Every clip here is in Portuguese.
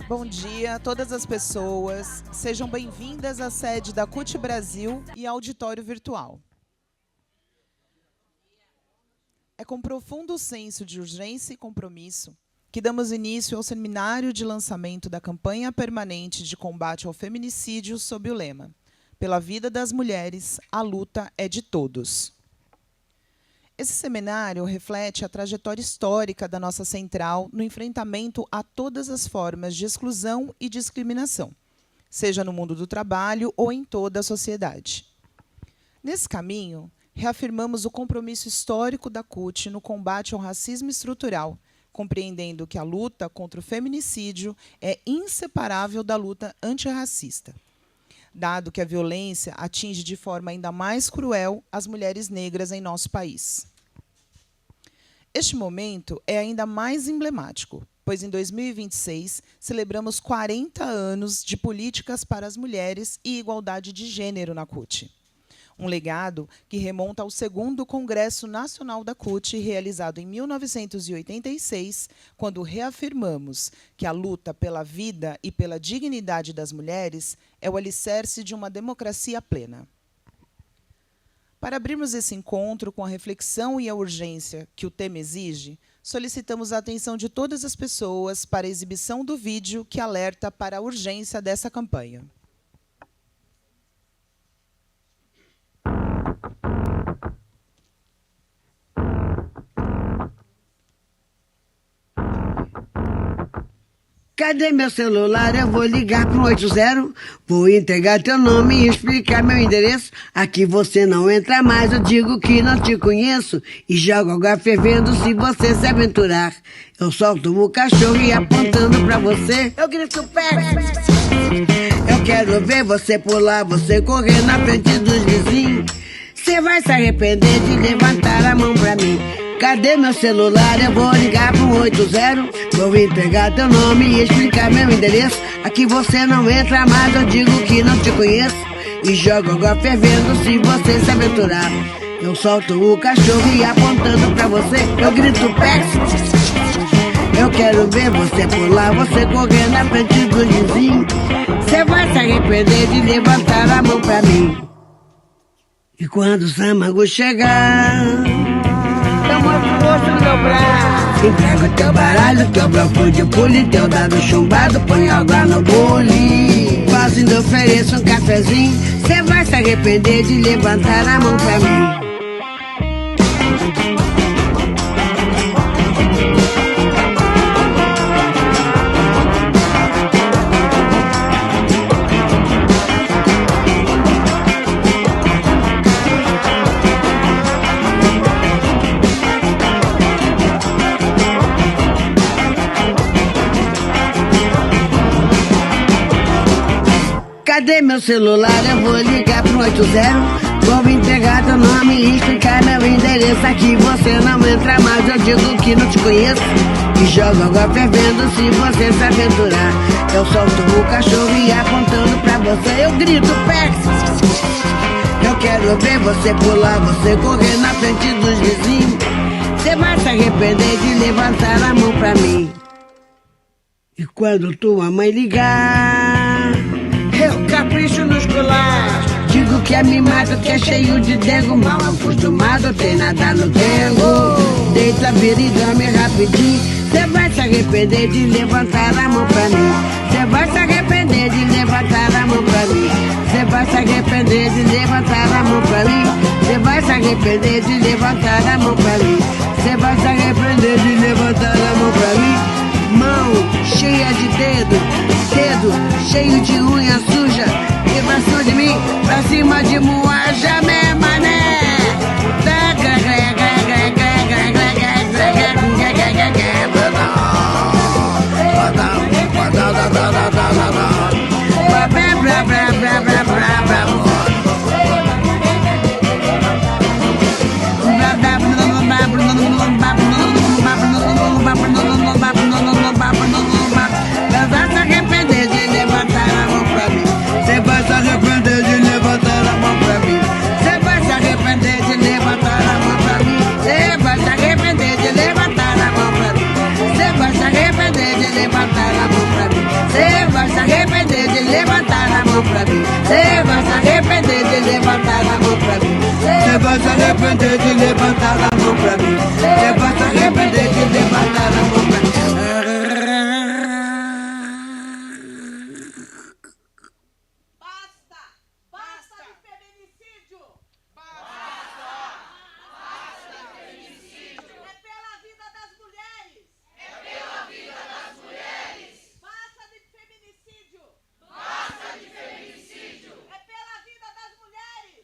Bom dia a todas as pessoas. Sejam bem-vindas à sede da CUT Brasil e auditório virtual. É com profundo senso de urgência e compromisso que damos início ao seminário de lançamento da campanha permanente de combate ao feminicídio sob o lema "Pela vida das mulheres, a luta é de todos". Esse seminário reflete a trajetória histórica da nossa central no enfrentamento a todas as formas de exclusão e discriminação, seja no mundo do trabalho ou em toda a sociedade. Nesse caminho, reafirmamos o compromisso histórico da CUT no combate ao racismo estrutural, compreendendo que a luta contra o feminicídio é inseparável da luta antirracista, dado que a violência atinge de forma ainda mais cruel as mulheres negras em nosso país. Este momento é ainda mais emblemático, pois em 2026 celebramos 40 anos de políticas para as mulheres e igualdade de gênero na CUT. Um legado que remonta ao segundo Congresso Nacional da CUT, realizado em 1986, quando reafirmamos que a luta pela vida e pela dignidade das mulheres é o alicerce de uma democracia plena. Para abrirmos esse encontro com a reflexão e a urgência que o tema exige, solicitamos a atenção de todas as pessoas para a exibição do vídeo que alerta para a urgência dessa campanha. Cadê meu celular? Eu vou ligar pro 80. Vou entregar teu nome e explicar meu endereço. Aqui você não entra mais, eu digo que não te conheço. E jogo água fervendo se você se aventurar. Eu solto o cachorro e apontando pra você, eu grito pega. Eu quero ver você pular, você correr na frente dos vizinhos. Você vai se arrepender de levantar a mão pra mim. Cadê meu celular? Eu vou ligar pro 80. Vou entregar teu nome e explicar meu endereço. Aqui você não entra mais, eu digo que não te conheço. E jogo água fervendo se você se aventurar. Eu solto o cachorro e apontando pra você, eu grito pex. Eu quero ver você pular, você correr na frente do vizinho. Você vai se arrepender de levantar a mão pra mim. E quando o Samago chegar, eu mostro o rosto no meu braço. Entrego teu baralho, teu bloco de pule, teu dado chumbado, põe água no bule. Quase ainda ofereço um cafezinho, cê vai se arrepender de levantar a mão pra mim. Cadê meu celular? Eu vou ligar pro 80. Vou entregar teu nome e explicar meu endereço. Aqui você não entra mais, eu digo que não te conheço. E jogo água fervendo se você se aventurar. Eu solto o cachorro e apontando pra você, eu grito pex. Eu quero ver você pular, você correr na frente dos vizinhos. Você vai se arrepender de levantar a mão pra mim. E quando tua mãe ligar, eu capricho nos colares. Digo que é mimado, que é cheio de dengo. Mal acostumado, tem nada no dengo. Deita, vira e dorme rapidinho. Cê vai se arrepender de levantar a mão pra mim. Cê vai se arrepender de levantar a mão pra mim. Cê vai se arrepender de levantar a mão pra mim. Cê vai se arrepender de levantar a mão pra mim. Cê vai se arrepender de levantar a mão pra mim. Mão cheia de dedo cheio de unha suja. E pra cima de mim, pra cima de Moaja, né, mané? se arrepender de levantar a mão pra mim. Você vai se arrepender de levantar a mão pra mim. Basta! Basta de feminicídio! É pela vida das mulheres! Basta de feminicídio! É pela vida das mulheres!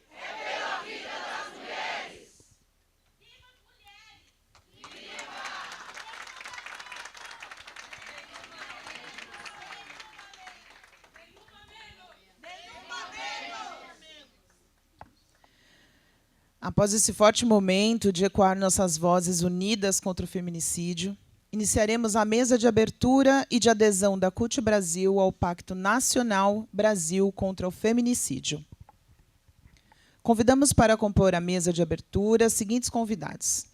Viva as mulheres! Após esse forte momento de ecoar nossas vozes unidas contra o feminicídio, iniciaremos a mesa de abertura e de adesão da CUT Brasil ao Pacto Nacional Brasil contra o Feminicídio. Convidamos para compor a mesa de abertura os seguintes convidados.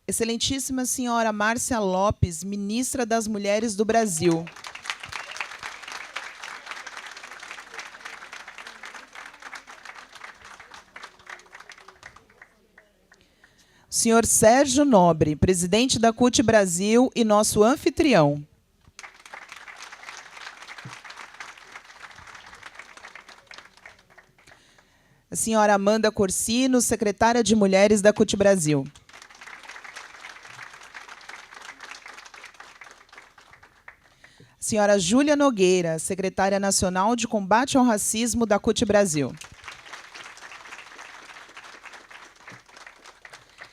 Excelentíssima senhora Márcia Lopes, ministra das Mulheres do Brasil. Senhor Sérgio Nobre, presidente da CUT Brasil e nosso anfitrião. A senhora Amanda Corsino, secretária de Mulheres da CUT Brasil. A senhora Júlia Nogueira, secretária nacional de combate ao racismo da CUT Brasil.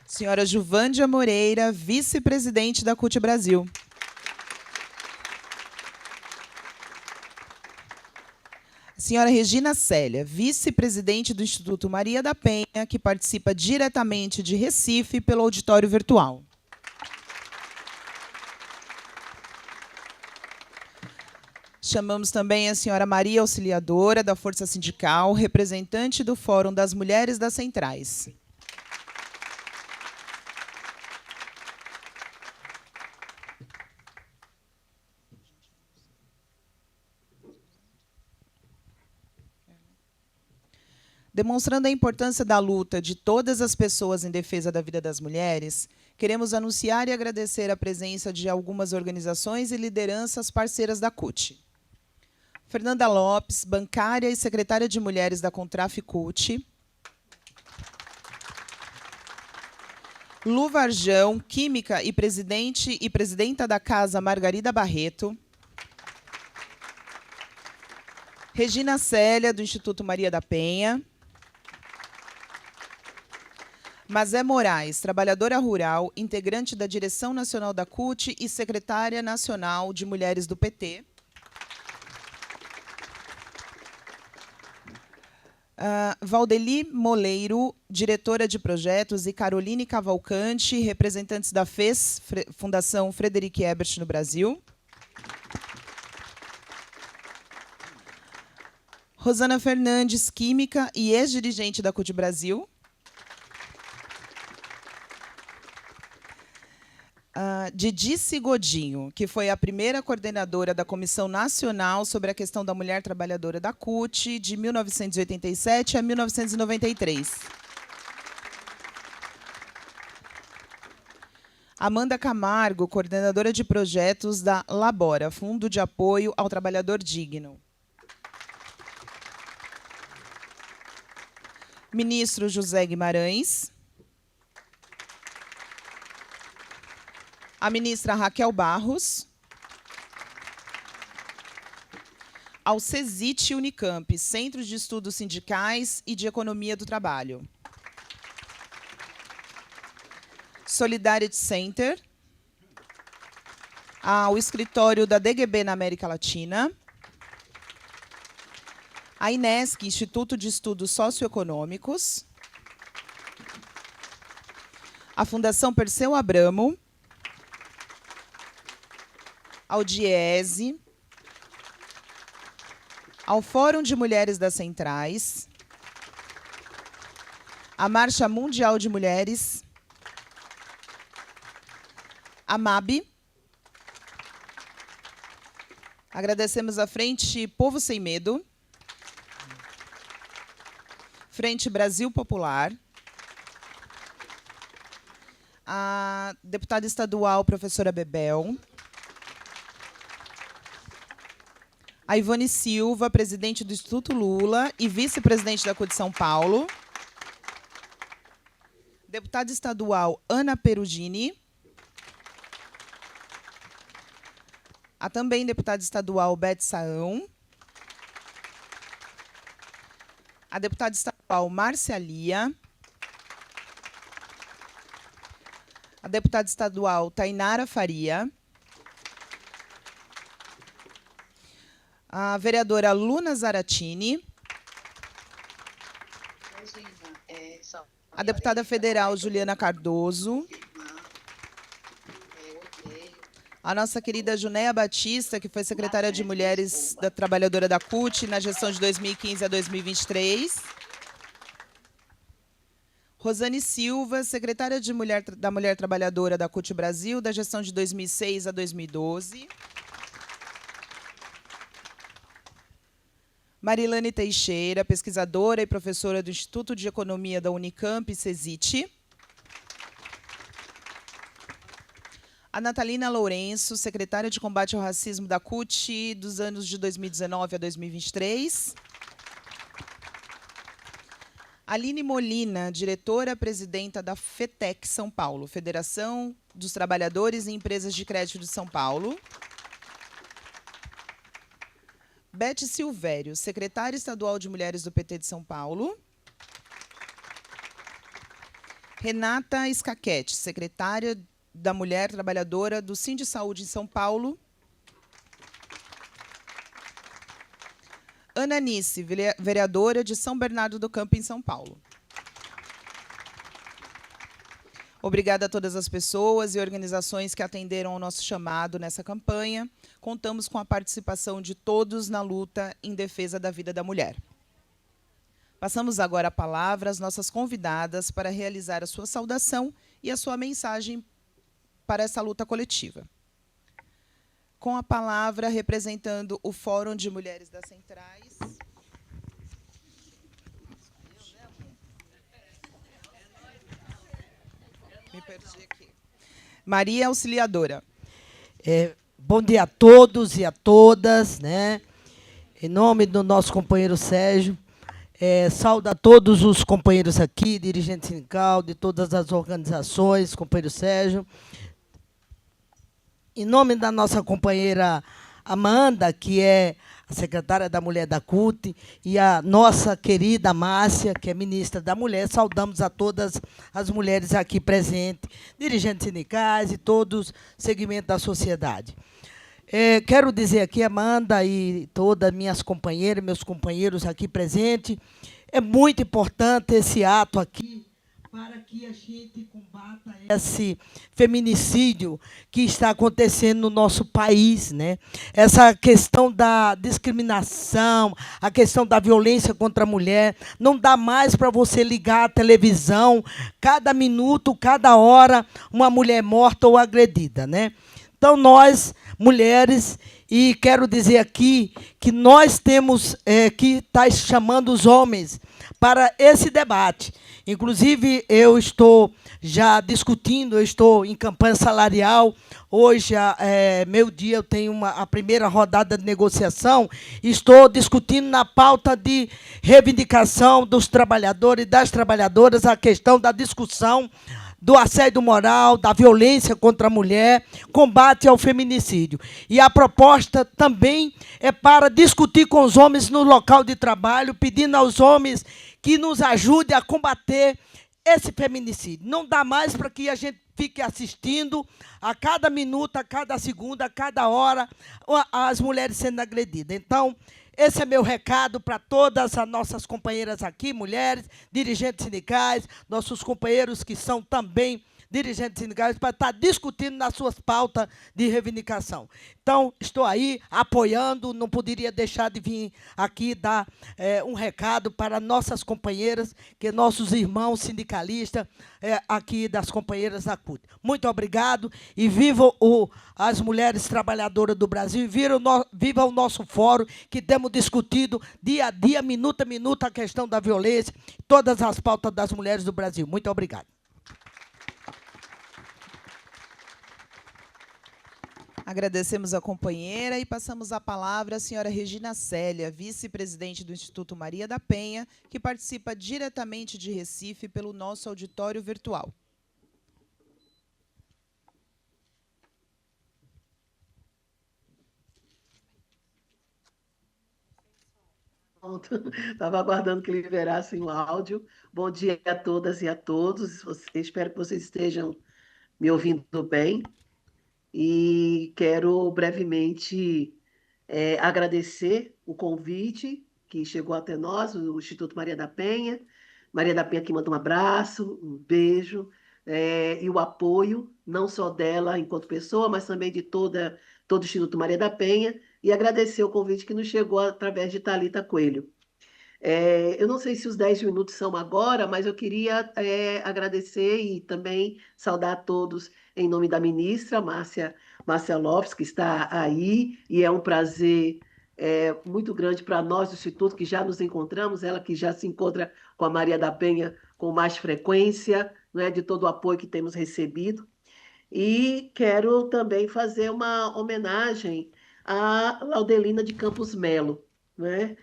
Senhora Juvândia Moreira, vice-presidente da CUT Brasil. Senhora Regina Célia, vice-presidente do Instituto Maria da Penha, que participa diretamente de Recife pelo auditório virtual. Chamamos também a senhora Maria Auxiliadora, da Força Sindical, representante do Fórum das Mulheres das Centrais. Demonstrando a importância da luta de todas as pessoas em defesa da vida das mulheres, queremos anunciar e agradecer a presença de algumas organizações e lideranças parceiras da CUT. Fernanda Lopes, bancária e secretária de Mulheres da Contraf CUT. Lu Varjão, química e presidenta da Casa Margarida Barreto. Regina Célia, do Instituto Maria da Penha. Mazé Moraes, trabalhadora rural, integrante da Direção Nacional da CUT e secretária nacional de Mulheres do PT. Valdeli Moleiro, diretora de projetos, e Caroline Cavalcante, representantes da FES, Fundação Frederic Ebert no Brasil. Rosana Fernandes, química e ex-dirigente da CUT Brasil. Didice Godinho, que foi a primeira coordenadora da Comissão Nacional sobre a questão da mulher trabalhadora da CUT, de 1987 a 1993. Amanda Camargo, coordenadora de projetos da Labora, Fundo de Apoio ao Trabalhador Digno. Ministro José Guimarães. A ministra Raquel Barros. Ao CESIT Unicamp, Centro de Estudos Sindicais e de Economia do Trabalho. Solidarity Center. Ao escritório da DGB na América Latina. A INESC, Instituto de Estudos Socioeconômicos. A Fundação Perseu Abramo. Ao DIESE, ao Fórum de Mulheres das Centrais, à Marcha Mundial de Mulheres, à MAB. Agradecemos a Frente Povo Sem Medo, Frente Brasil Popular, a deputada estadual professora Bebel, a Ivone Silva, presidente do Instituto Lula e vice-presidente da CUT de São Paulo, deputada estadual Ana Perugini, a também deputada estadual Beth Saão, a deputada estadual Márcia Lia, a deputada estadual Tainara Faria, a vereadora Luna Zaratini, a deputada federal Juliana Cardoso, a nossa querida Junéia Batista, que foi secretária de Mulheres da Trabalhadora da CUT na gestão de 2015 a 2023. Rosane Silva, secretária de da Mulher Trabalhadora da CUT Brasil, da gestão de 2006 a 2012. Marilane Teixeira, pesquisadora e professora do Instituto de Economia da Unicamp, CESIT. A Natalina Lourenço, secretária de Combate ao Racismo da CUT, dos anos de 2019 a 2023. Aline Molina, diretora-presidenta da FETEC São Paulo, Federação dos Trabalhadores e Empresas de Crédito de São Paulo. Beth Silvério, secretária estadual de Mulheres do PT de São Paulo. Renata Scaquete, secretária da Mulher Trabalhadora do Sind Saúde em São Paulo. Ana Nice, vereadora de São Bernardo do Campo, em São Paulo. Obrigada a todas as pessoas e organizações que atenderam ao nosso chamado nessa campanha. Contamos com a participação de todos na luta em defesa da vida da mulher. Passamos agora a palavra às nossas convidadas para realizar a sua saudação e a sua mensagem para essa luta coletiva. Com a palavra, representando o Fórum de Mulheres das Centrais. Me perdi aqui. Maria Auxiliadora. Bom dia a todos e a todas, né? Em nome do nosso companheiro Sérgio, saúdo a todos os companheiros aqui, dirigente sindical, de todas as organizações, companheiro Sérgio. Em nome da nossa companheira Amanda, que é a secretária da Mulher da CUT, e a nossa querida Márcia, que é ministra da Mulher, saudamos a todas as mulheres aqui presentes, dirigentes sindicais e todos os segmentos da sociedade. Quero dizer aqui, Amanda e todas minhas companheiras, meus companheiros aqui presentes, é muito importante esse ato aqui, para que a gente combata esse feminicídio que está acontecendo no nosso país, né? Essa questão da discriminação, a questão da violência contra a mulher, não dá mais para você ligar a televisão, cada minuto, cada hora, uma mulher morta ou agredida, né? Então, nós, mulheres, e quero dizer aqui que nós temos que estar chamando os homens para esse debate. Inclusive, eu estou já discutindo, eu estou em campanha salarial. Hoje, meio-dia, eu tenho a primeira rodada de negociação. Estou discutindo na pauta de reivindicação dos trabalhadores e das trabalhadoras a questão da discussão do assédio moral, da violência contra a mulher, combate ao feminicídio. E a proposta também é para discutir com os homens no local de trabalho, pedindo aos homens que nos ajudem a combater esse feminicídio. Não dá mais para que a gente fique assistindo a cada minuto, a cada segundo, a cada hora, as mulheres sendo agredidas. Então, esse é meu recado para todas as nossas companheiras aqui, mulheres, dirigentes sindicais, nossos companheiros que são também dirigentes sindicais, para estar discutindo nas suas pautas de reivindicação. Então, estou aí apoiando, não poderia deixar de vir aqui dar um recado para nossas companheiras, que nossos irmãos sindicalistas aqui das companheiras da CUT. Muito obrigado e vivam as mulheres trabalhadoras do Brasil, viva o nosso fórum, que temos discutido dia a dia, minuto a minuto, a questão da violência, todas as pautas das mulheres do Brasil. Muito obrigado. Agradecemos a companheira e passamos a palavra à senhora Regina Célia, vice-presidente do Instituto Maria da Penha, que participa diretamente de Recife pelo nosso auditório virtual. Estava aguardando que liberassem o áudio. Bom dia a todas e a todos. Espero que vocês estejam me ouvindo bem. E quero brevemente agradecer o convite que chegou até nós, o Instituto Maria da Penha. Maria da Penha que manda um abraço, um beijo, e o apoio, não só dela enquanto pessoa, mas também de todo o Instituto Maria da Penha, e agradecer o convite que nos chegou através de Thalita Coelho. Eu não sei se os 10 minutos são agora, mas eu queria agradecer e também saudar a todos em nome da ministra Márcia Lopes, que está aí, e é um prazer muito grande para nós do Instituto, que já nos encontramos, ela que já se encontra com a Maria da Penha com mais frequência, não é, de todo o apoio que temos recebido. E quero também fazer uma homenagem à Laudelina de Campos Melo, né?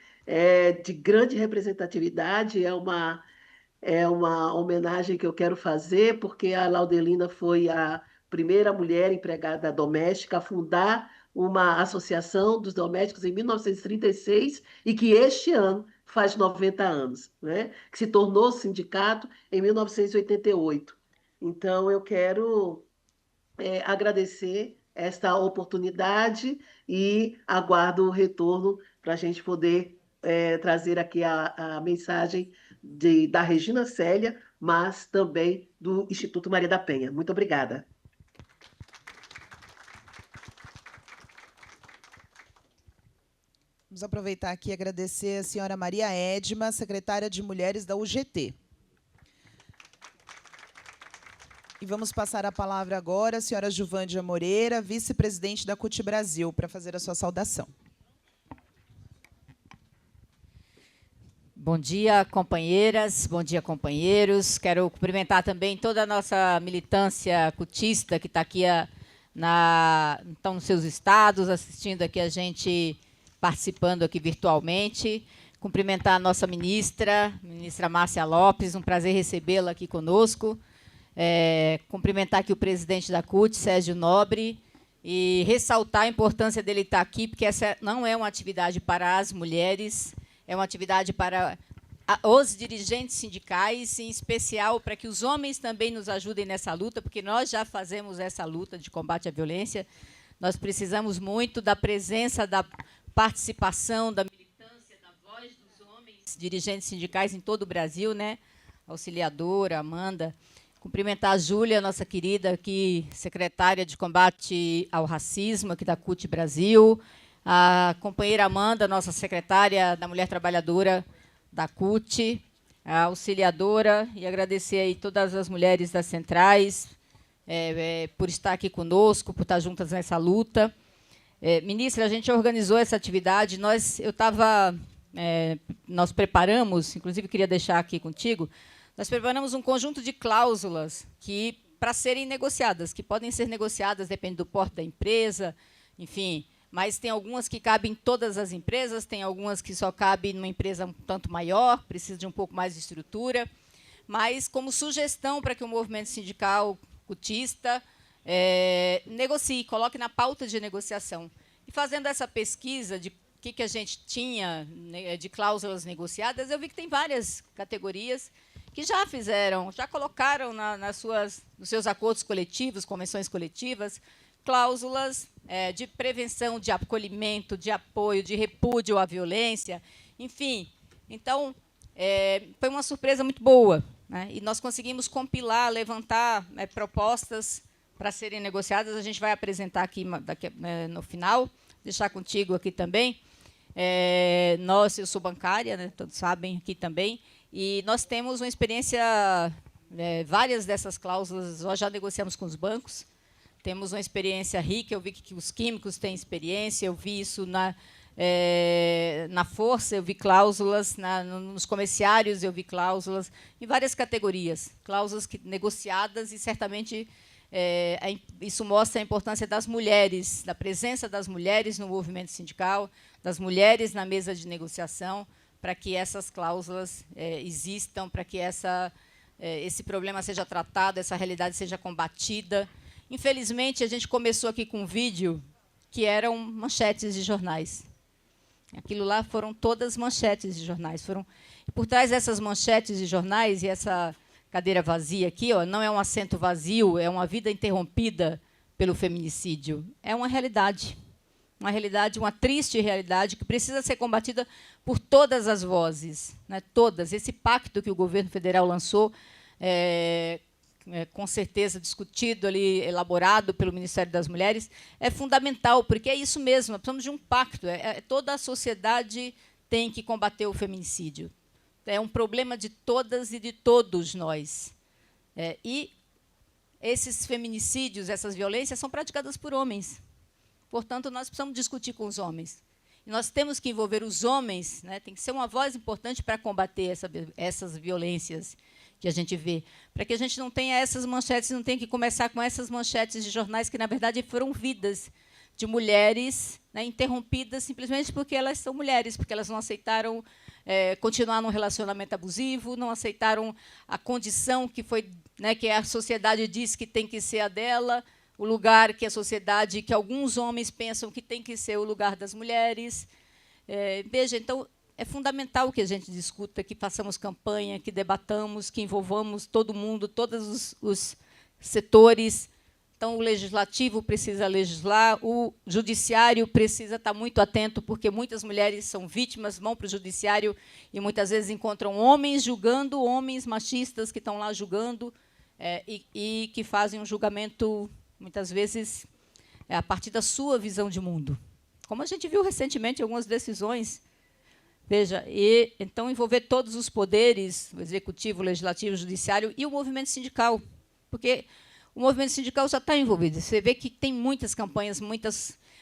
De grande representatividade, é uma homenagem que eu quero fazer, porque a Laudelina foi a primeira mulher empregada doméstica a fundar uma associação dos domésticos em 1936 e que este ano faz 90 anos, né? Que se tornou sindicato em 1988. Então, eu quero agradecer esta oportunidade e aguardo o retorno para a gente poder trazer aqui a mensagem da Regina Célia, mas também do Instituto Maria da Penha. Muito obrigada. Vamos aproveitar aqui e agradecer a senhora Maria Edma, secretária de Mulheres da UGT. E vamos passar a palavra agora à senhora Juvândia Moreira, vice-presidente da CUT Brasil, para fazer a sua saudação. Bom dia, companheiras, bom dia, companheiros. Quero cumprimentar também toda a nossa militância cutista que está aqui estão nos seus estados, assistindo aqui a gente, participando aqui virtualmente. Cumprimentar a nossa ministra Márcia Lopes, um prazer recebê-la aqui conosco. Cumprimentar aqui o presidente da CUT, Sérgio Nobre, e ressaltar a importância dele estar aqui, porque essa não é uma atividade para as mulheres, é uma atividade para os dirigentes sindicais, em especial para que os homens também nos ajudem nessa luta, porque nós já fazemos essa luta de combate à violência. Nós precisamos muito da presença, da participação, da militância, da voz dos homens, dirigentes sindicais em todo o Brasil, né? Auxiliadora, Amanda. Cumprimentar a Júlia, nossa querida aqui, secretária de combate ao racismo aqui da CUT Brasil, a companheira Amanda, nossa secretária da Mulher Trabalhadora da CUT, a auxiliadora, e agradecer aí todas as mulheres das centrais por estar aqui conosco, por estar juntas nessa luta. Ministra, a gente organizou essa atividade, nós preparamos, inclusive queria deixar aqui contigo, nós preparamos um conjunto de cláusulas para serem negociadas, que podem ser negociadas, depende do porte da empresa, enfim, mas tem algumas que cabem em todas as empresas, tem algumas que só cabem numa empresa um tanto maior, precisa de um pouco mais de estrutura, mas como sugestão para que o movimento sindical cutista negocie, coloque na pauta de negociação. E fazendo essa pesquisa de o que a gente tinha de cláusulas negociadas, eu vi que tem várias categorias que já colocaram nos seus acordos coletivos, convenções coletivas, cláusulas de prevenção, de acolhimento, de apoio, de repúdio à violência, enfim. Então, foi uma surpresa muito boa, né? E nós conseguimos compilar, levantar propostas para serem negociadas. A gente vai apresentar aqui no final, deixar contigo aqui também. Eu sou bancária, né, todos sabem aqui também, e nós temos uma experiência, várias dessas cláusulas nós já negociamos com os bancos, temos uma experiência rica, eu vi que os químicos têm experiência, eu vi isso na Força, eu vi cláusulas, nos comerciários eu vi cláusulas, em várias categorias, cláusulas negociadas e certamente Isso mostra a importância das mulheres, da presença das mulheres no movimento sindical, das mulheres na mesa de negociação, para que essas cláusulas existam, para que esse problema seja tratado, essa realidade seja combatida. Infelizmente, a gente começou aqui com um vídeo que eram manchetes de jornais. Aquilo lá foram todas manchetes de jornais. Por trás dessas manchetes de jornais, e essa cadeira vazia aqui, não é um assento vazio, é uma vida interrompida pelo feminicídio. É uma realidade, uma triste realidade que precisa ser combatida por todas as vozes, né, todas. Esse pacto que o governo federal lançou, com certeza discutido ali, elaborado pelo Ministério das Mulheres, é fundamental, porque é isso mesmo, nós precisamos de um pacto. Toda a sociedade tem que combater o feminicídio. É um problema de todas e de todos nós. E esses feminicídios, essas violências, são praticadas por homens. Portanto, nós precisamos discutir com os homens. E nós temos que envolver os homens, né? Tem que ser uma voz importante para combater essas violências que a gente vê, para que a gente não tenha essas manchetes, não tenha que começar com essas manchetes de jornais que, na verdade, foram vidas de mulheres, né, interrompidas simplesmente porque elas são mulheres, porque elas não aceitaram continuar num relacionamento abusivo, não aceitaram a condição que foi, né, que a sociedade diz que tem que ser a dela, o lugar que a sociedade, que alguns homens pensam que tem que ser o lugar das mulheres. Veja, então, é fundamental que a gente discuta, que façamos campanha, que debatamos, que envolvamos todo mundo, todos os setores. Então, o legislativo precisa legislar, o judiciário precisa estar muito atento, porque muitas mulheres são vítimas, vão para o judiciário e muitas vezes encontram homens julgando, homens machistas que estão lá julgando e que fazem um julgamento, muitas vezes, a partir da sua visão de mundo. Como a gente viu recentemente em algumas decisões. Veja, então envolver todos os poderes, o executivo, o legislativo, o judiciário e o movimento sindical, porque o movimento sindical já está envolvido. Você vê que tem muitas campanhas,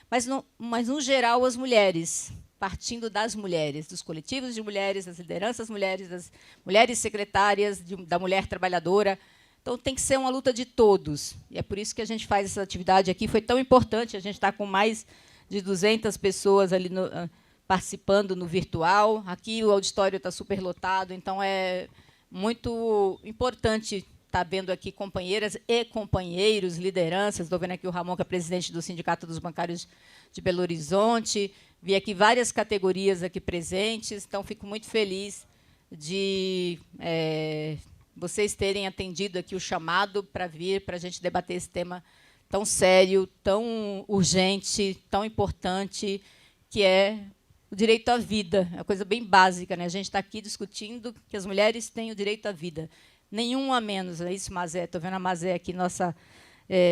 mas no geral as mulheres, partindo das mulheres, dos coletivos de mulheres, das lideranças mulheres, das mulheres secretárias, da mulher trabalhadora. Então tem que ser uma luta de todos. E é por isso que a gente faz essa atividade aqui. Foi tão importante, a gente está com mais de 200 pessoas ali participando no virtual. Aqui o auditório está superlotado, então é muito importante estar vendo aqui companheiras e companheiros, lideranças. Estou vendo aqui o Ramon, que é presidente do Sindicato dos Bancários de Belo Horizonte. Vi aqui várias categorias aqui presentes, então fico muito feliz de vocês terem atendido aqui o chamado para vir, para a gente debater esse tema tão sério, tão urgente, tão importante, que é o direito à vida. É uma coisa bem básica, né? A gente está aqui discutindo que as mulheres têm o direito à vida. Nenhum a menos, é isso, Mazé? Estou vendo a Mazé aqui, nossa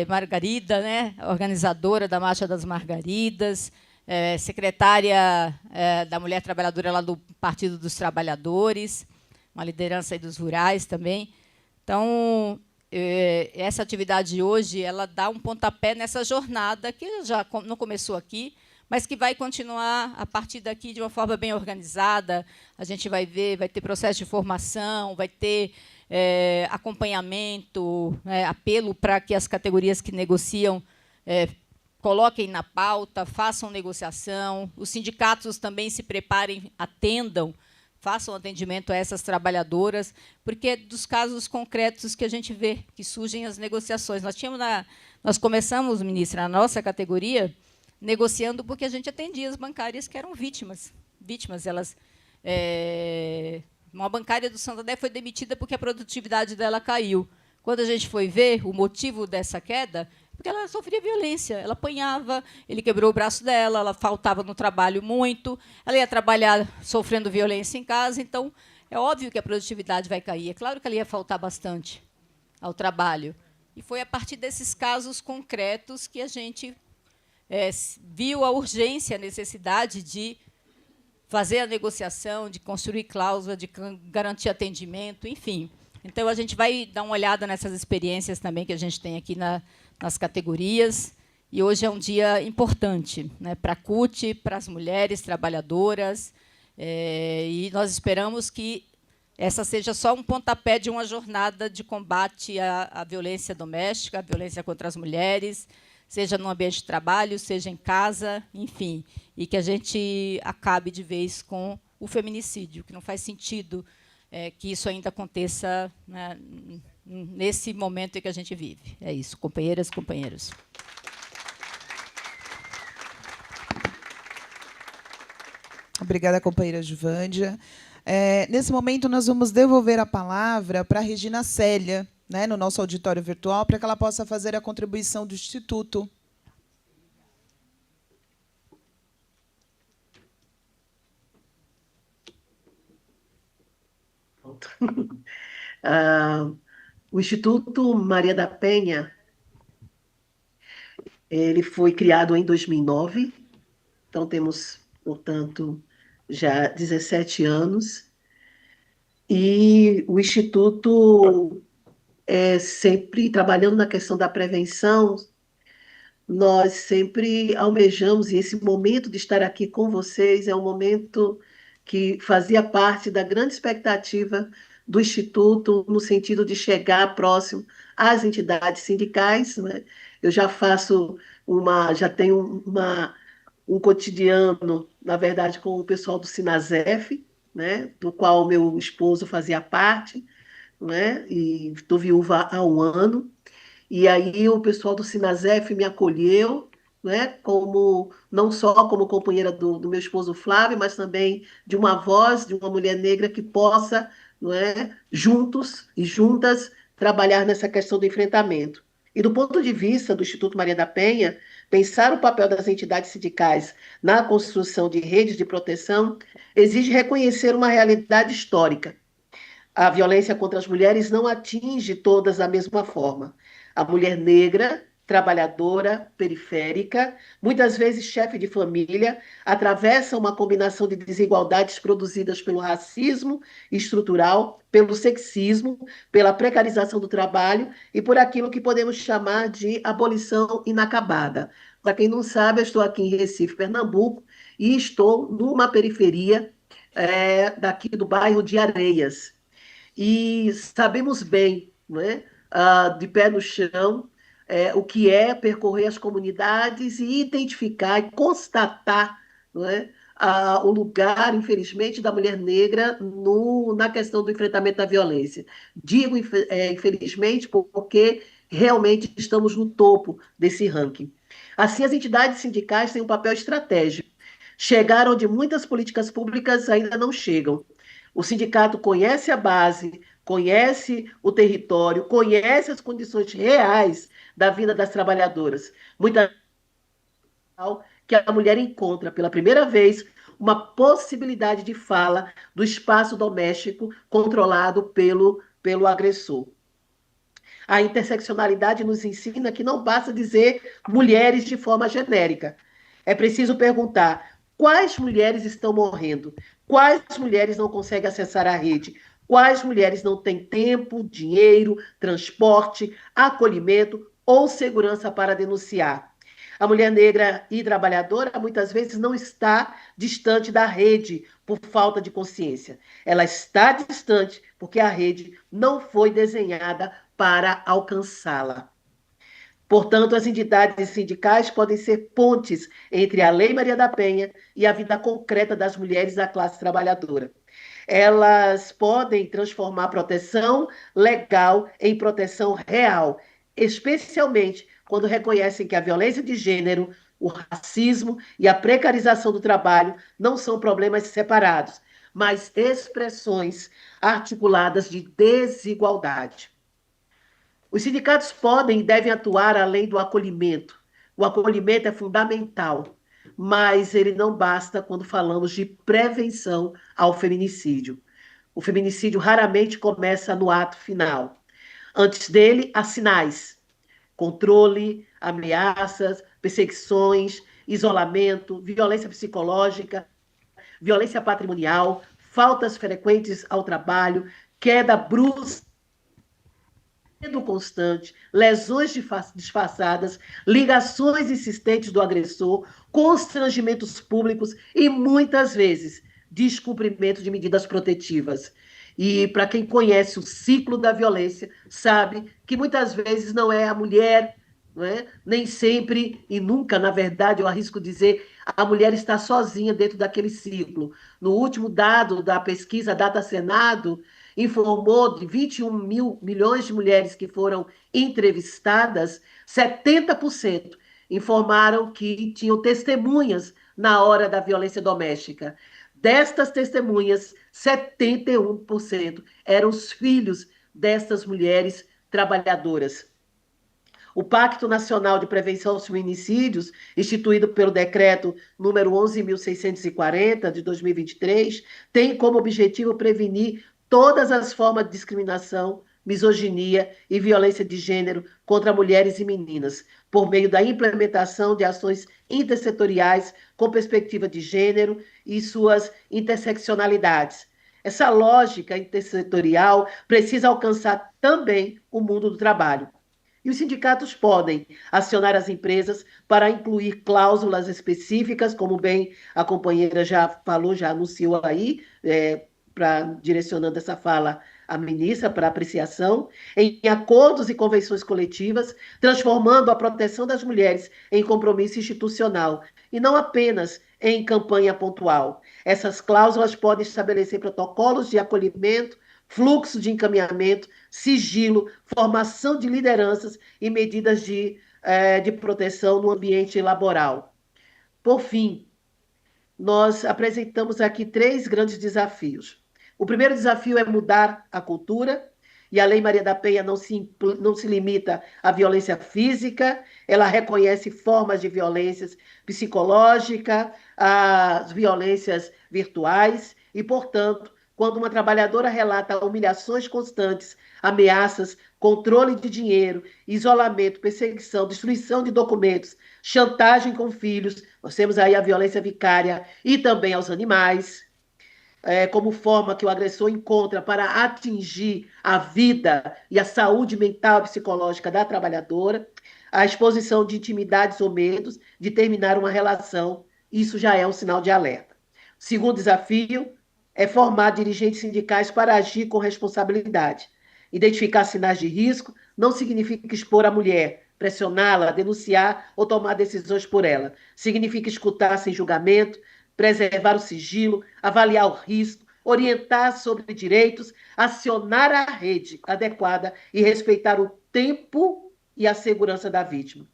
Margarida, né? Organizadora da Marcha das Margaridas, secretária da Mulher Trabalhadora lá do Partido dos Trabalhadores, uma liderança aí dos rurais também. Então, essa atividade de hoje, ela dá um pontapé nessa jornada que já não começou aqui, mas que vai continuar a partir daqui de uma forma bem organizada. A gente vai ver, vai ter processo de formação, vai ter acompanhamento, apelo para que as categorias que negociam coloquem na pauta, façam negociação, os sindicatos também se preparem, atendam, façam atendimento a essas trabalhadoras, porque é dos casos concretos que a gente vê, que surgem as negociações. Nós começamos, ministra, na nossa categoria, negociando porque a gente atendia as bancárias que eram vítimas. Elas, uma bancária do Santander foi demitida porque a produtividade dela caiu. Quando a gente foi ver o motivo dessa queda, porque ela sofria violência, ela apanhava, ele quebrou o braço dela, ela faltava no trabalho muito, ela ia trabalhar sofrendo violência em casa, então é óbvio que a produtividade vai cair. É claro que ela ia faltar bastante ao trabalho. E foi a partir desses casos concretos que a gente viu a urgência, a necessidade de fazer a negociação, de construir cláusula, de garantir atendimento, enfim. Então, a gente vai dar uma olhada nessas experiências também que a gente tem aqui nas categorias. E hoje é um dia importante, né, para a CUT, para as mulheres trabalhadoras. E nós esperamos que essa seja só um pontapé de uma jornada de combate à violência doméstica, à violência contra as mulheres, seja no ambiente de trabalho, seja em casa, enfim, e que a gente acabe de vez com o feminicídio, que não faz sentido que isso ainda aconteça, né, nesse momento em que a gente vive. É isso, companheiras e companheiros. Obrigada, companheira Juvândia. Nesse momento, nós vamos devolver a palavra para a Regina Célia, né, no nosso auditório virtual, para que ela possa fazer a contribuição do Instituto. O Instituto Maria da Penha, ele foi criado em 2009, então temos, portanto, já 17 anos, e o Instituto sempre trabalhando na questão da prevenção. Nós sempre almejamos, e esse momento de estar aqui com vocês é um momento que fazia parte da grande expectativa do Instituto, no sentido de chegar próximo às entidades sindicais, né? Eu já tenho um cotidiano, na verdade, com o pessoal do Sinasef, né? Do qual meu esposo fazia parte, né? E estou viúva há um ano. E aí o pessoal do Sinasef me acolheu, né, como, não só como companheira do meu esposo Flávio, mas também de uma voz, de uma mulher negra que possa, não é, juntos e juntas trabalhar nessa questão do enfrentamento. E do ponto de vista do Instituto Maria da Penha, pensar o papel das entidades sindicais na construção de redes de proteção exige reconhecer uma realidade histórica. A violência contra as mulheres não atinge todas da mesma forma. A mulher negra, trabalhadora, periférica, muitas vezes chefe de família, atravessa uma combinação de desigualdades produzidas pelo racismo estrutural, pelo sexismo, pela precarização do trabalho e por aquilo que podemos chamar de abolição inacabada. Para quem não sabe, eu estou aqui em Recife, Pernambuco, e estou numa periferia daqui do bairro de Areias. E sabemos bem, não é? De pé no chão, o que é percorrer as comunidades e identificar e constatar, não é? O lugar, infelizmente, da mulher negra na questão do enfrentamento da violência. Digo infelizmente porque realmente estamos no topo desse ranking. Assim, as entidades sindicais têm um papel estratégico. Chegaram onde muitas políticas públicas ainda não chegam. O sindicato conhece a base, conhece o território, conhece as condições reais da vida das trabalhadoras. Muitas vezes que a mulher encontra pela primeira vez uma possibilidade de fala do espaço doméstico controlado pelo agressor. A interseccionalidade nos ensina que não basta dizer mulheres de forma genérica. É preciso perguntar quais mulheres estão morrendo, quais mulheres não conseguem acessar a rede, quais mulheres não têm tempo, dinheiro, transporte, acolhimento ou segurança para denunciar. A mulher negra e trabalhadora muitas vezes não está distante da rede por falta de consciência. Ela está distante porque a rede não foi desenhada para alcançá-la. Portanto, as entidades sindicais podem ser pontes entre a Lei Maria da Penha e a vida concreta das mulheres da classe trabalhadora. Elas podem transformar a proteção legal em proteção real, especialmente quando reconhecem que a violência de gênero, o racismo e a precarização do trabalho não são problemas separados, mas expressões articuladas de desigualdade. Os sindicatos podem e devem atuar além do acolhimento. O acolhimento é fundamental, mas ele não basta quando falamos de prevenção ao feminicídio. O feminicídio raramente começa no ato final. Antes dele, há sinais: controle, ameaças, perseguições, isolamento, violência psicológica, violência patrimonial, faltas frequentes ao trabalho, queda brusca, medo constante, lesões disfarçadas, ligações insistentes do agressor, constrangimentos públicos e, muitas vezes, descumprimento de medidas protetivas. E para quem conhece o ciclo da violência, sabe que muitas vezes não é a mulher, não é? Nem sempre e nunca, na verdade, eu arrisco dizer, a mulher está sozinha dentro daquele ciclo. No último dado da pesquisa Data Senado, informou de 21 milhões de mulheres que foram entrevistadas, 70% informaram que tinham testemunhas na hora da violência doméstica. Destas testemunhas, 71% eram os filhos destas mulheres trabalhadoras. O Pacto Nacional de Prevenção aos Feminicídios, instituído pelo decreto número 11.640 de 2023, tem como objetivo prevenir todas as formas de discriminação, misoginia e violência de gênero contra mulheres e meninas, por meio da implementação de ações intersetoriais com perspectiva de gênero e suas interseccionalidades. Essa lógica intersetorial precisa alcançar também o mundo do trabalho. E os sindicatos podem acionar as empresas para incluir cláusulas específicas, como bem a companheira já falou, já anunciou aí, direcionando essa fala à ministra para apreciação, em acordos e convenções coletivas, transformando a proteção das mulheres em compromisso institucional, e não apenas em campanha pontual. Essas cláusulas podem estabelecer protocolos de acolhimento, fluxo de encaminhamento, sigilo, formação de lideranças e medidas de proteção no ambiente laboral. Por fim, nós apresentamos aqui 3 grandes desafios. O primeiro desafio é mudar a cultura, e a Lei Maria da Penha não se limita à violência física, ela reconhece formas de violências psicológica, as violências virtuais, e, portanto, quando uma trabalhadora relata humilhações constantes, ameaças, controle de dinheiro, isolamento, perseguição, destruição de documentos, chantagem com filhos, nós temos aí a violência vicária e também aos animais, como forma que o agressor encontra para atingir a vida e a saúde mental e psicológica da trabalhadora, a exposição de intimidades ou medos de terminar uma relação, isso já é um sinal de alerta. O segundo desafio é formar dirigentes sindicais para agir com responsabilidade. Identificar sinais de risco não significa expor a mulher, pressioná-la, denunciar ou tomar decisões por ela. Significa escutar sem julgamento, preservar o sigilo, avaliar o risco, orientar sobre direitos, acionar a rede adequada e respeitar o tempo e a segurança da vítima.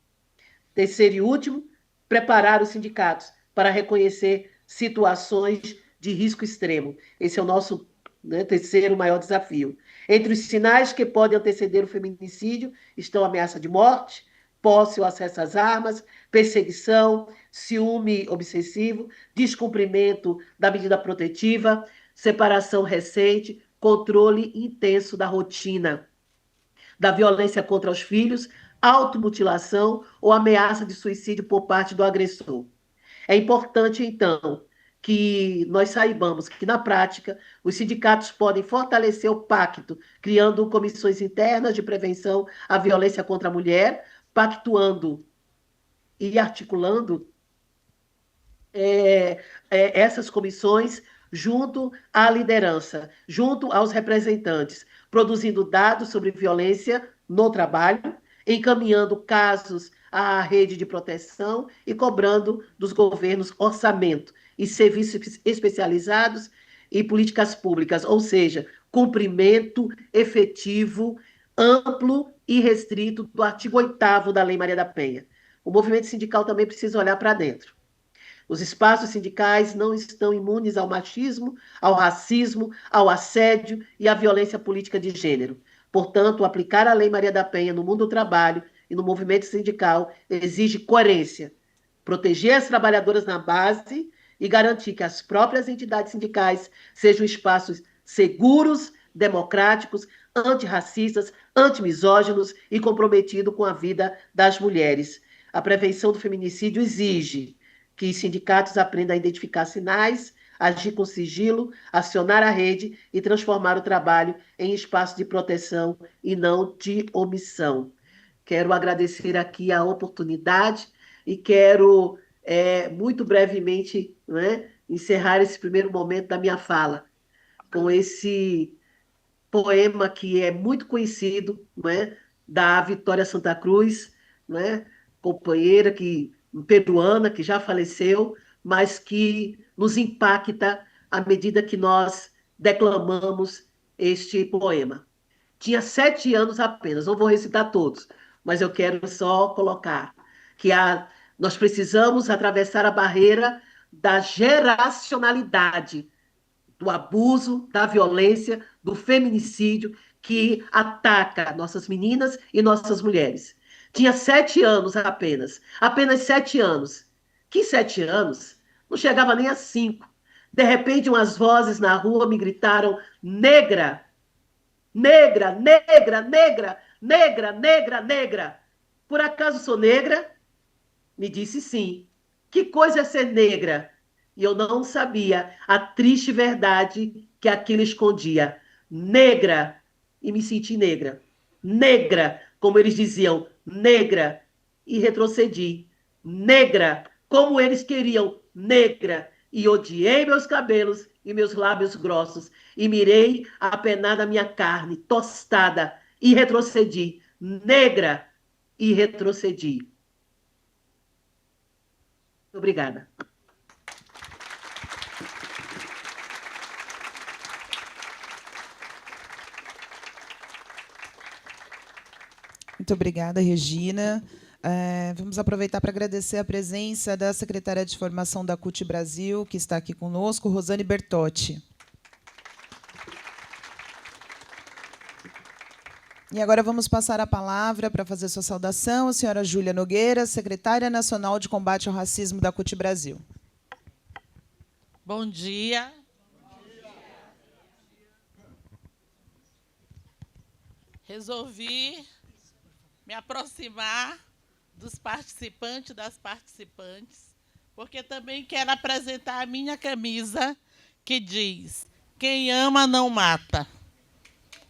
Terceiro e último, preparar os sindicatos para reconhecer situações de risco extremo. Esse é o nosso terceiro maior desafio. Entre os sinais que podem anteceder o feminicídio estão a ameaça de morte, posse ou acesso às armas, perseguição, ciúme obsessivo, descumprimento da medida protetiva, separação recente, controle intenso da rotina, da violência contra os filhos, automutilação ou ameaça de suicídio por parte do agressor. É importante, então, que nós saibamos que, na prática, os sindicatos podem fortalecer o pacto, criando comissões internas de prevenção à violência contra a mulher, pactuando e articulando essas comissões junto à liderança, junto aos representantes, produzindo dados sobre violência no trabalho, encaminhando casos à rede de proteção e cobrando dos governos orçamento e serviços especializados e políticas públicas, ou seja, cumprimento efetivo, amplo e restrito do artigo 8º da Lei Maria da Penha. O movimento sindical também precisa olhar para dentro. Os espaços sindicais não estão imunes ao machismo, ao racismo, ao assédio e à violência política de gênero. Portanto, aplicar a Lei Maria da Penha no mundo do trabalho e no movimento sindical exige coerência, proteger as trabalhadoras na base e garantir que as próprias entidades sindicais sejam espaços seguros, democráticos, antirracistas, antimisóginos e comprometidos com a vida das mulheres. A prevenção do feminicídio exige que os sindicatos aprendam a identificar sinais, agir com sigilo, acionar a rede e transformar o trabalho em espaço de proteção e não de omissão. Quero agradecer aqui a oportunidade e quero, muito brevemente, encerrar esse primeiro momento da minha fala com esse poema que é muito conhecido, não é? Da Vitória Santa Cruz, não é? Companheira peruana que já faleceu, mas que nos impacta à medida que nós declamamos este poema. Tinha 7 anos apenas, não vou recitar todos, mas eu quero só colocar que nós precisamos atravessar a barreira da geracionalidade, do abuso, da violência, do feminicídio que ataca nossas meninas e nossas mulheres. Tinha 7 anos apenas 7 anos. Que 7 anos? Não chegava nem a 5. De repente, umas vozes na rua me gritaram: negra, negra, negra, negra, negra, negra, negra. Por acaso sou negra? Me disse sim. Que coisa é ser negra? E eu não sabia a triste verdade que aquilo escondia. Negra. E me senti negra. Negra, como eles diziam, negra. E retrocedi. Negra, como eles queriam, negra. E odiei meus cabelos e meus lábios grossos. E mirei a penada minha carne, tostada. E retrocedi. Negra. E retrocedi. Obrigada. Muito obrigada, Regina. Vamos aproveitar para agradecer a presença da secretária de Formação da CUT Brasil, que está aqui conosco, Rosane Bertotti. E agora vamos passar a palavra para fazer sua saudação à senhora Júlia Nogueira, secretária nacional de combate ao racismo da CUT Brasil. Bom dia. Resolvi me aproximar dos participantes e das participantes, porque também quero apresentar a minha camisa, que diz: quem ama não mata,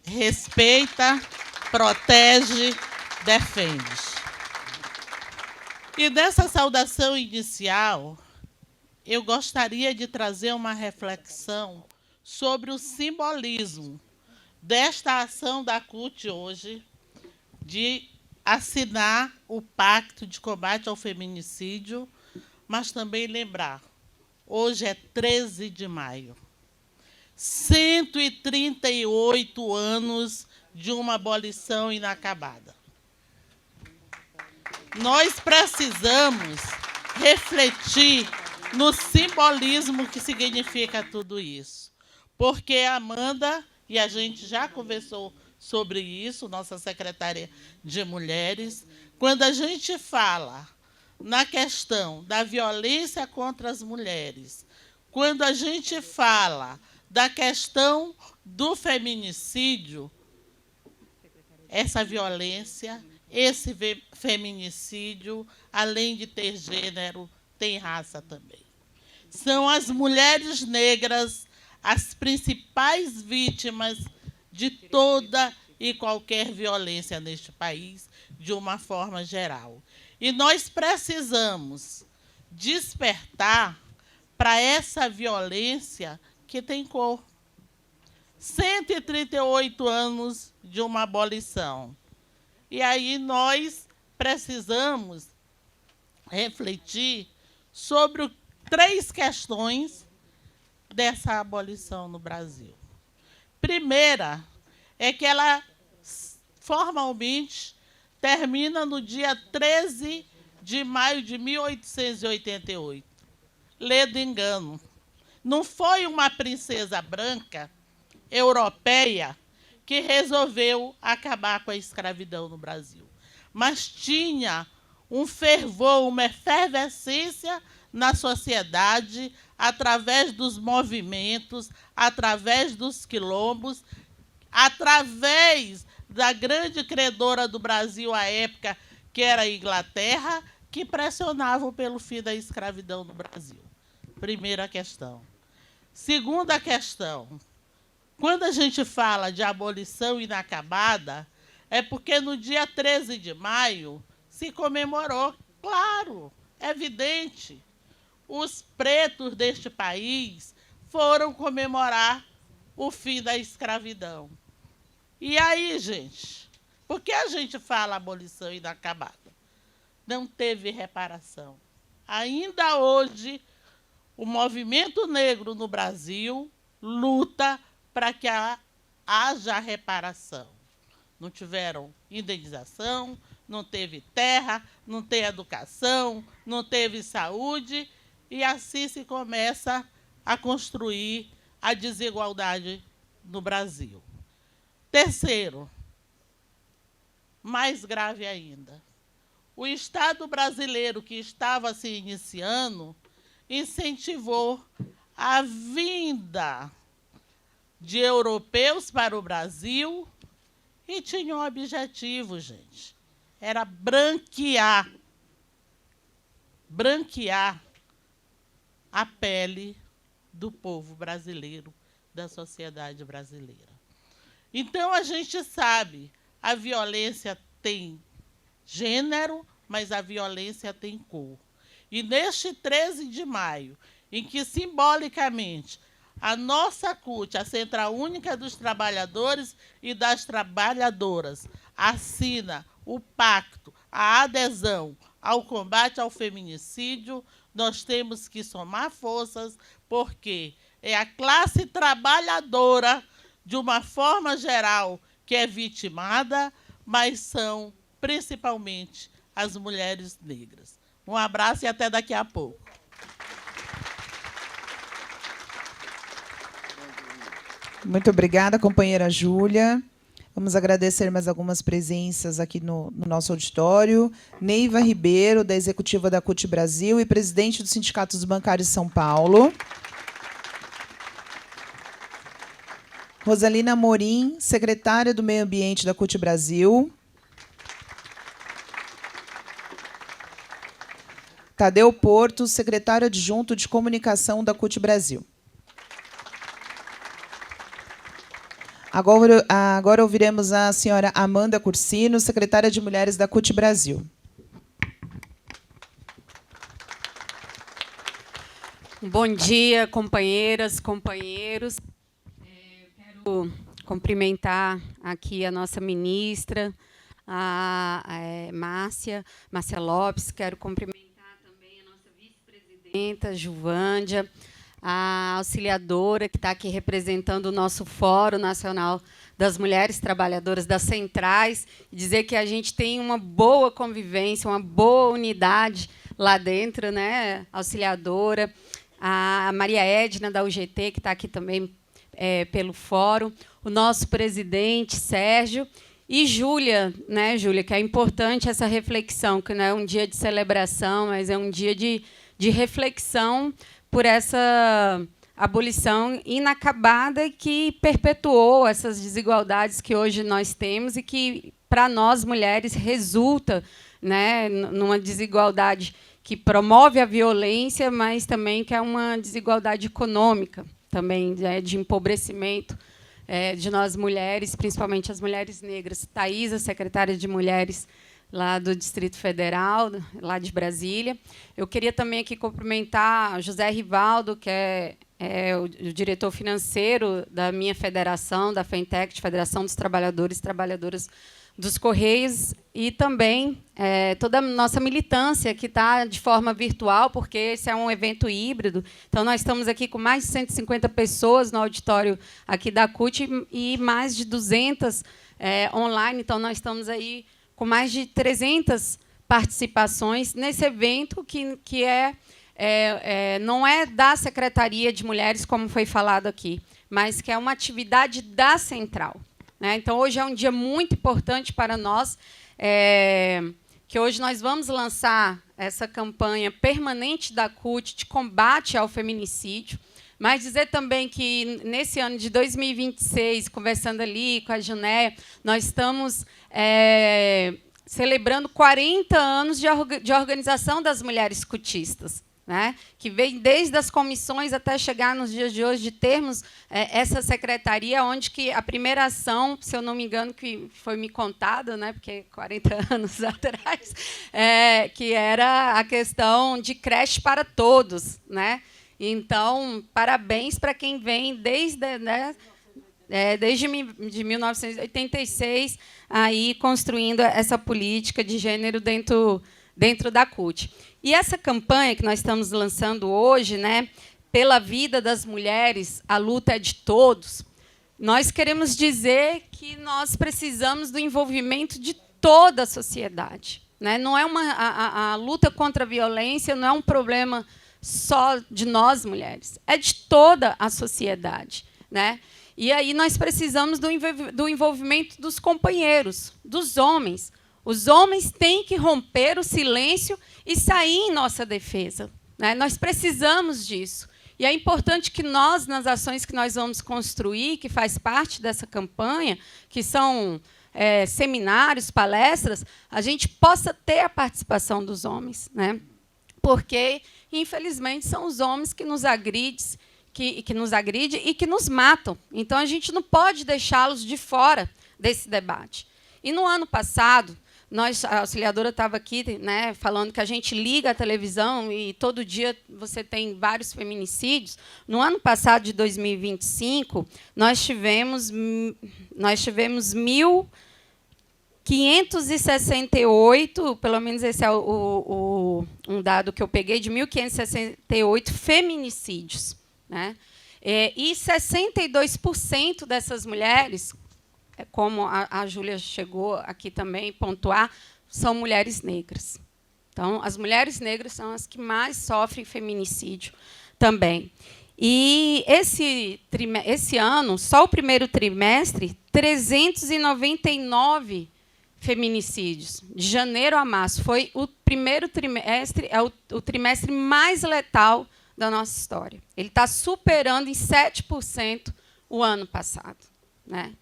respeita, protege, defende. E nessa saudação inicial, eu gostaria de trazer uma reflexão sobre o simbolismo desta ação da CUT hoje, de assinar o Pacto de Combate ao Feminicídio, mas também lembrar, hoje é 13 de maio, 138 anos de uma abolição inacabada. Nós precisamos refletir no simbolismo que significa tudo isso, porque a Amanda, e a gente já conversou sobre isso, nossa secretária de Mulheres, quando a gente fala na questão da violência contra as mulheres, quando a gente fala da questão do feminicídio, essa violência, esse feminicídio, além de ter gênero, tem raça também. São as mulheres negras as principais vítimas de toda e qualquer violência neste país, de uma forma geral. E nós precisamos despertar para essa violência que tem cor. 138 anos de uma abolição. E aí nós precisamos refletir sobre 3 questões dessa abolição no Brasil. Primeira é que ela formalmente termina no dia 13 de maio de 1888. Ledo engano. Não foi uma princesa branca europeia que resolveu acabar com a escravidão no Brasil, mas tinha um fervor, uma efervescência na sociedade, através dos movimentos, através dos quilombos, através da grande credora do Brasil à época, que era a Inglaterra, que pressionavam pelo fim da escravidão no Brasil. Primeira questão. Segunda questão. Quando a gente fala de abolição inacabada, é porque no dia 13 de maio se comemorou, claro, é evidente, os pretos deste país foram comemorar o fim da escravidão. E aí, gente, por que a gente fala abolição inacabada? Não teve reparação. Ainda hoje, o movimento negro no Brasil luta para que haja reparação. Não tiveram indenização, não teve terra, não tem educação, não teve saúde, e assim se começa a construir a desigualdade no Brasil. Terceiro, mais grave ainda, o Estado brasileiro, que estava se iniciando, incentivou a vinda de europeus para o Brasil e tinha um objetivo, gente. Era branquear a pele do povo brasileiro, da sociedade brasileira. Então, a gente sabe, a violência tem gênero, mas a violência tem cor. E neste 13 de maio, em que simbolicamente a nossa CUT, a Central Única dos Trabalhadores e das Trabalhadoras, assina o pacto, a adesão ao combate ao feminicídio, nós temos que somar forças, porque é a classe trabalhadora, de uma forma geral, que é vitimada, mas são principalmente as mulheres negras. Um abraço e até daqui a pouco. Muito obrigada, companheira Júlia. Vamos agradecer mais algumas presenças aqui no nosso auditório. Neiva Ribeiro, da Executiva da CUT Brasil e presidente do Sindicato dos Bancários de São Paulo. Rosalina Morim, secretária do Meio Ambiente da CUT Brasil. Tadeu Porto, secretário adjunto de Comunicação da CUT Brasil. Agora ouviremos a senhora Amanda Cursino, secretária de Mulheres da CUT Brasil. Bom dia, companheiras, companheiros. Quero cumprimentar aqui a nossa ministra, a Márcia Lopes. Quero cumprimentar também a nossa vice-presidenta, Juvândia, a auxiliadora que está aqui representando o nosso Fórum Nacional das Mulheres Trabalhadoras das Centrais, e dizer que a gente tem uma boa convivência, uma boa unidade lá dentro, né, auxiliadora, a Maria Edna, da UGT, que está aqui também pelo Fórum, o nosso presidente, Sérgio, e Júlia, né, Júlia, que é importante essa reflexão, que não é um dia de celebração, mas é um dia de reflexão por essa abolição inacabada que perpetuou essas desigualdades que hoje nós temos e que, para nós, mulheres, resulta, né, numa desigualdade que promove a violência, mas também que é uma desigualdade econômica, também de empobrecimento de nós mulheres, principalmente as mulheres negras. Thaisa, secretária de Mulheres lá do Distrito Federal, lá de Brasília. Eu queria também aqui cumprimentar José Rivaldo, que é o diretor financeiro da minha federação, da FENTEC, Federação dos Trabalhadores e Trabalhadoras dos Correios, e também toda a nossa militância, que está de forma virtual, porque esse é um evento híbrido. Então, nós estamos aqui com mais de 150 pessoas no auditório aqui da CUT e mais de 200 online. Então, nós estamos aí com mais de 300 participações nesse evento que não é da Secretaria de Mulheres, como foi falado aqui, mas que é uma atividade da Central. Né? Então, hoje é um dia muito importante para nós, que hoje nós vamos lançar essa campanha permanente da CUT de combate ao feminicídio, mas dizer também que, nesse ano de 2026, conversando ali com a Junéia, nós estamos celebrando 40 anos de organização das mulheres cutistas, né? Que vem desde as comissões até chegar nos dias de hoje de termos essa secretaria, onde que a primeira ação, se eu não me engano, que foi me contado, né, porque 40 anos atrás, que era a questão de creche para todos, né? Então, parabéns para quem vem desde desde de 1986, aí construindo essa política de gênero dentro da CUT. E essa campanha que nós estamos lançando hoje, né, pela vida das mulheres, a luta é de todos, nós queremos dizer que nós precisamos do envolvimento de toda a sociedade, né? Não é a luta contra a violência não é um problema só de nós mulheres, é de toda a sociedade, né? E aí nós precisamos do envolvimento dos companheiros, dos homens. Os homens têm que romper o silêncio e sair em nossa defesa, né? Nós precisamos disso. E é importante que nós, nas ações que nós vamos construir, que faz parte dessa campanha, que são seminários, palestras, a gente possa ter a participação dos homens, né? Porque, infelizmente, são os homens que nos agridem, que nos agridem e que nos matam. Então, a gente não pode deixá-los de fora desse debate. E, no ano passado, a auxiliadora estava aqui, né, falando que a gente liga a televisão e todo dia você tem vários feminicídios. No ano passado, de 2025, nós tivemos 1.568, pelo menos esse é um dado que eu peguei, de 1.568 feminicídios, né? E 62% dessas mulheres, como a Júlia chegou aqui também a pontuar, são mulheres negras. Então, as mulheres negras são as que mais sofrem feminicídio também. E esse ano, só o primeiro trimestre, 399 feminicídios, de janeiro a março. Foi o primeiro trimestre, o trimestre mais letal da nossa história. Ele está superando em 7% o ano passado, né?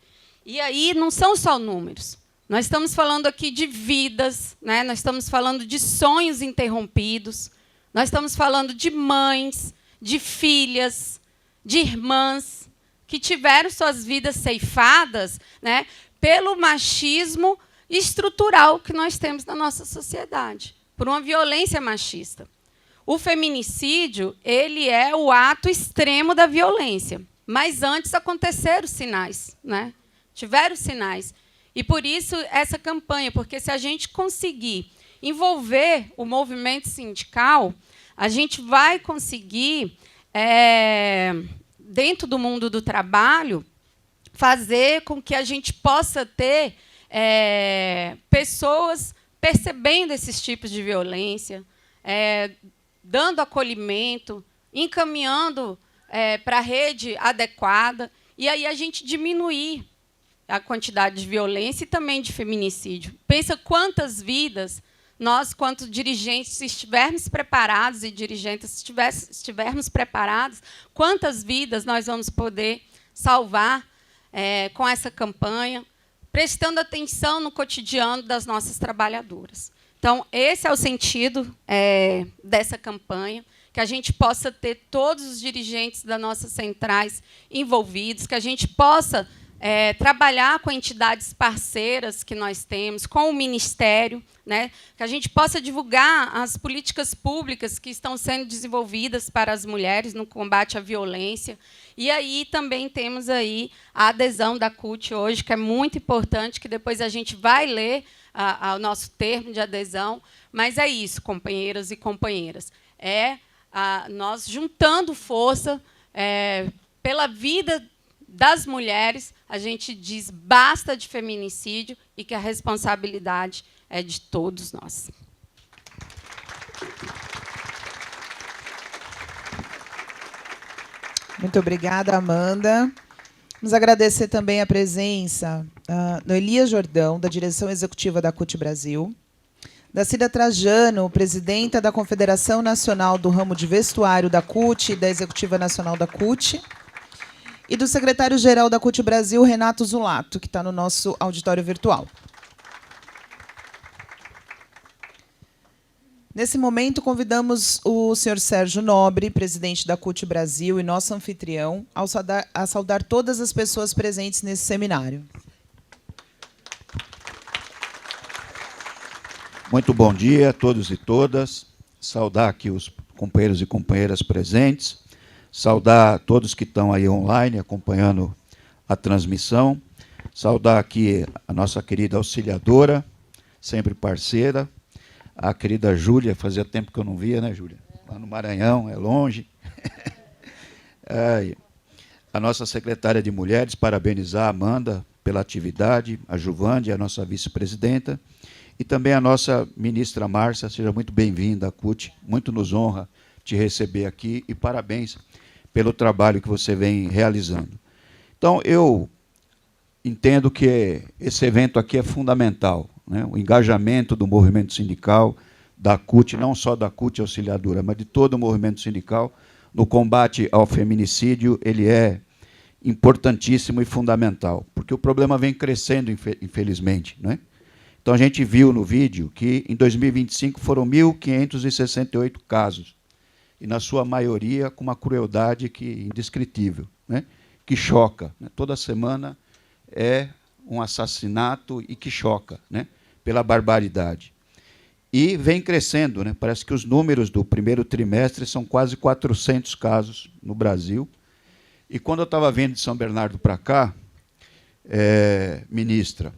E aí não são só números. Nós estamos falando aqui de vidas, né? Nós estamos falando de sonhos interrompidos, nós estamos falando de mães, de filhas, de irmãs que tiveram suas vidas ceifadas, né, pelo machismo estrutural que nós temos na nossa sociedade, por uma violência machista. O feminicídio, ele é o ato extremo da violência, mas antes aconteceram sinais, né? Tiveram sinais. E, por isso, essa campanha, porque se a gente conseguir envolver o movimento sindical, a gente vai conseguir, dentro do mundo do trabalho, fazer com que a gente possa ter pessoas percebendo esses tipos de violência, dando acolhimento, encaminhando para a rede adequada, e aí a gente diminuir a quantidade de violência e também de feminicídio. Pensa quantas vidas nós, quanto dirigentes, se estivermos preparados e dirigentes, se estivermos preparados, quantas vidas nós vamos poder salvar com essa campanha, prestando atenção no cotidiano das nossas trabalhadoras. Então, esse é o sentido dessa campanha, que a gente possa ter todos os dirigentes das nossas centrais envolvidos, que a gente possa trabalhar com entidades parceiras que nós temos, com o Ministério, né, que a gente possa divulgar as políticas públicas que estão sendo desenvolvidas para as mulheres no combate à violência. E aí também temos aí a adesão da CUT hoje, que é muito importante, que depois a gente vai ler o nosso termo de adesão. Mas é isso, companheiras e companheiras. Nós juntando força pela vida das mulheres, a gente diz basta de feminicídio e que a responsabilidade é de todos nós. Muito obrigada, Amanda. Vamos agradecer também a presença do Elias Jordão, da direção executiva da CUT Brasil, da Cida Trajano, presidenta da Confederação Nacional do Ramo de Vestuário da CUT e da Executiva Nacional da CUT, e do secretário-geral da CUT Brasil, Renato Zulato, que está no nosso auditório virtual. Nesse momento, convidamos o senhor Sérgio Nobre, presidente da CUT Brasil e nosso anfitrião, a saudar todas as pessoas presentes nesse seminário. Muito bom dia a todos e todas. Saudar aqui os companheiros e companheiras presentes. Saudar todos que estão aí online acompanhando a transmissão. Saudar aqui a nossa querida auxiliadora, sempre parceira, a querida Júlia, fazia tempo que eu não via, né, Júlia? Lá no Maranhão, é longe. A nossa secretária de Mulheres, parabenizar a Amanda pela atividade, a Juvande, a nossa vice-presidenta, e também a nossa ministra Márcia, seja muito bem-vinda à CUT, muito nos honra te receber aqui, e parabéns pelo trabalho que você vem realizando. Então, eu entendo que esse evento aqui é fundamental, né? O engajamento do movimento sindical, da CUT, não só da CUT Auxiliadora, mas de todo o movimento sindical, no combate ao feminicídio, ele é importantíssimo e fundamental, porque o problema vem crescendo, infelizmente, né? Então, a gente viu no vídeo que, em 2025, foram 1.568 casos, e, na sua maioria, com uma crueldade indescritível, né? Que choca, né? Toda semana é um assassinato e que choca, né? Pela barbaridade. E vem crescendo, né? Parece que os números do primeiro trimestre são quase 400 casos no Brasil. E quando eu estava vindo de São Bernardo para cá, ministra,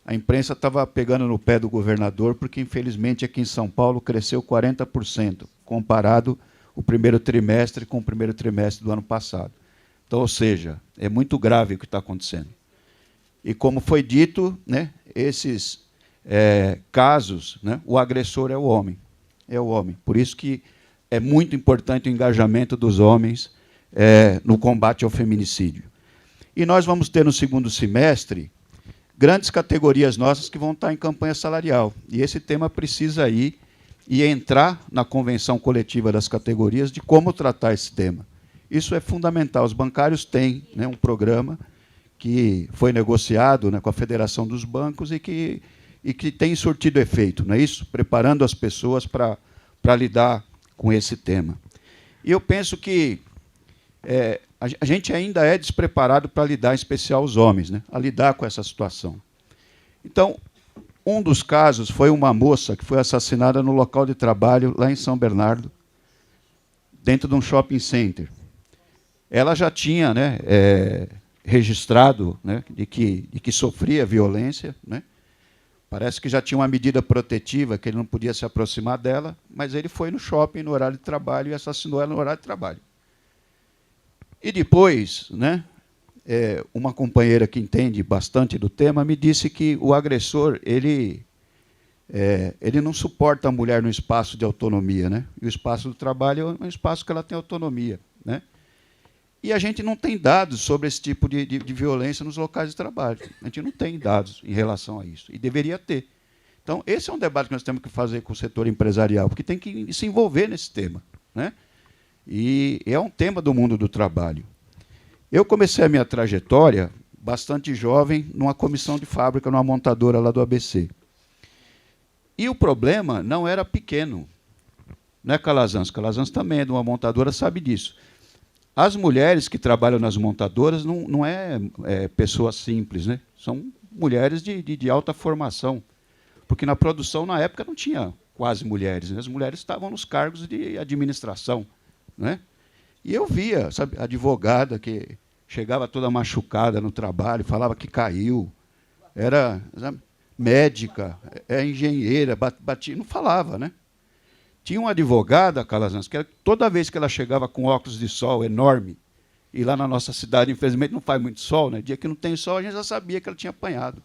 a imprensa estava pegando no pé do governador, porque, infelizmente, aqui em São Paulo cresceu 40%, comparado o primeiro trimestre com o primeiro trimestre do ano passado. Então, ou seja, é muito grave o que está acontecendo. E, como foi dito, né, esses casos, né, o agressor é o homem. É o homem. Por isso que é muito importante o engajamento dos homens no combate ao feminicídio. E nós vamos ter, no segundo semestre, grandes categorias nossas que vão estar em campanha salarial. E esse tema precisa ir e entrar na convenção coletiva das categorias de como tratar esse tema. Isso é fundamental. Os bancários têm, né, um programa que foi negociado, né, com a Federação dos Bancos e que tem surtido efeito, não é isso? Preparando as pessoas para lidar com esse tema. E eu penso que a gente ainda é despreparado para lidar, em especial os homens, né, a lidar com essa situação. Então, um dos casos foi uma moça que foi assassinada no local de trabalho, lá em São Bernardo, dentro de um shopping center. Ela já tinha, né, registrado, né, de que sofria violência, né? Parece que já tinha uma medida protetiva, que ele não podia se aproximar dela, mas ele foi no shopping no horário de trabalho e assassinou ela no horário de trabalho. E depois, né, uma companheira que entende bastante do tema me disse que o agressor ele não suporta a mulher no espaço de autonomia, né? E o espaço do trabalho é um espaço que ela tem autonomia, né? E a gente não tem dados sobre esse tipo de violência nos locais de trabalho. A gente não tem dados em relação a isso. E deveria ter. Então, esse é um debate que nós temos que fazer com o setor empresarial, porque tem que se envolver nesse tema, né? E é um tema do mundo do trabalho. Eu comecei a minha trajetória bastante jovem numa comissão de fábrica, numa montadora lá do ABC. E o problema não era pequeno. Não é Calazans? Calazans também é de uma montadora, sabe disso. As mulheres que trabalham nas montadoras não é pessoas simples, né? São mulheres de alta formação. Porque na produção, na época, não tinha quase mulheres, né? As mulheres estavam nos cargos de administração, né? E eu via, sabe, advogada que chegava toda machucada no trabalho, falava que caiu, era, sabe, médica, engenheira, batia, não falava, né? Tinha uma advogada, Calazans, que toda vez que ela chegava com óculos de sol enorme, e lá na nossa cidade, infelizmente, não faz muito sol, né? Dia que não tem sol, a gente já sabia que ela tinha apanhado.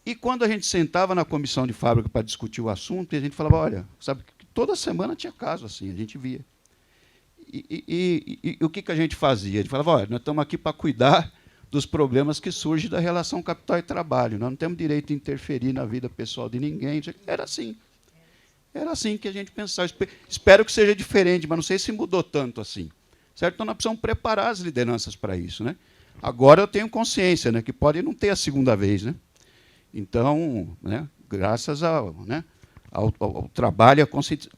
E quando a gente sentava na comissão de fábrica para discutir o assunto, a gente falava, olha, sabe, toda semana tinha caso assim, a gente via. E o que a gente fazia? A gente falava, olha, nós estamos aqui para cuidar dos problemas que surgem da relação capital e trabalho. Nós não temos direito de interferir na vida pessoal de ninguém. Era assim. Era assim que a gente pensava. Espero que seja diferente, mas não sei se mudou tanto assim. Certo? Então, nós precisamos preparar as lideranças para isso, né? Agora eu tenho consciência, né, que pode não ter a segunda vez, né? Então, né, graças ao trabalho e à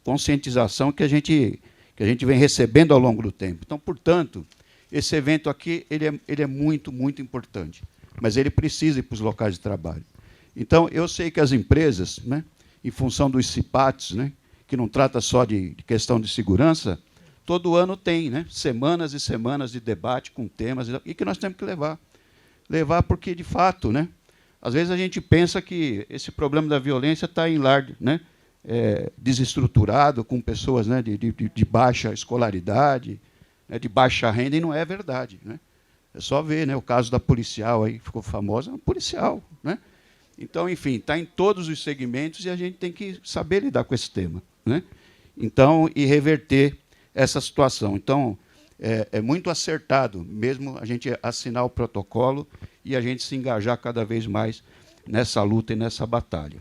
conscientização que a gente vem recebendo ao longo do tempo. Então, portanto, esse evento aqui ele é muito, muito importante, mas ele precisa ir para os locais de trabalho. Então, eu sei que as empresas, né, em função dos CIPATs, né, que não trata só de questão de segurança, todo ano tem, né? Semanas e semanas de debate com temas, e que nós temos que levar. Levar porque, de fato, né? Às vezes a gente pensa que esse problema da violência está em lar, né? Desestruturado, com pessoas, né, de baixa escolaridade, né, de baixa renda, e não é verdade, né? É só ver, né, o caso da policial aí, que ficou famosa, é um policial, né? Então, enfim, está em todos os segmentos e a gente tem que saber lidar com esse tema, né? Então, e reverter essa situação. Então, é muito acertado mesmo a gente assinar o protocolo e a gente se engajar cada vez mais nessa luta e nessa batalha.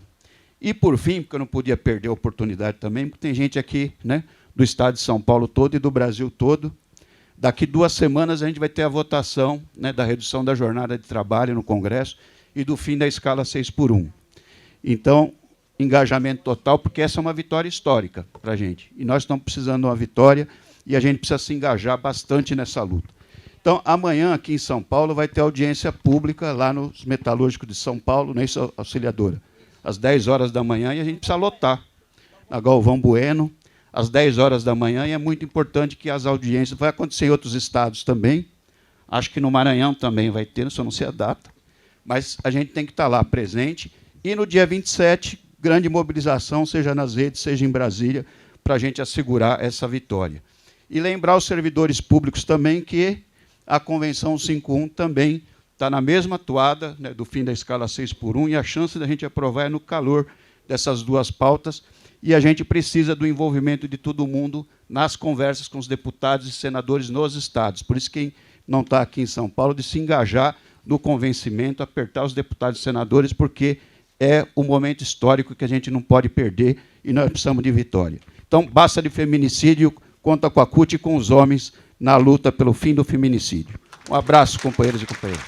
E, por fim, porque eu não podia perder a oportunidade também, porque tem gente aqui, né, do estado de São Paulo todo e do Brasil todo. Daqui 2 semanas a gente vai ter a votação, né, da redução da jornada de trabalho no Congresso e do fim da escala 6x1. Então, engajamento total, porque essa é uma vitória histórica para a gente. E nós estamos precisando de uma vitória e a gente precisa se engajar bastante nessa luta. Então, amanhã, aqui em São Paulo, vai ter audiência pública lá nos Metalúrgicos de São Paulo, não é isso, auxiliadora? Às 10 horas da manhã, e a gente precisa lotar. Na Galvão Bueno, às 10 horas da manhã, e é muito importante que as audiências... Vai acontecer em outros estados também, acho que no Maranhão também vai ter, só não sei a data, mas a gente tem que estar lá presente. E no dia 27, grande mobilização, seja nas redes, seja em Brasília, para a gente assegurar essa vitória. E lembrar os servidores públicos também que a Convenção 5.1 também está na mesma toada, né, do fim da escala 6x1, e a chance da gente aprovar é no calor dessas 2 pautas, e a gente precisa do envolvimento de todo mundo nas conversas com os deputados e senadores nos estados. Por isso, quem não está aqui em São Paulo, de se engajar no convencimento, apertar os deputados e senadores, porque é o momento histórico que a gente não pode perder e nós precisamos de vitória. Então, basta de feminicídio, conta com a CUT e com os homens na luta pelo fim do feminicídio. Um abraço, companheiros e companheiras.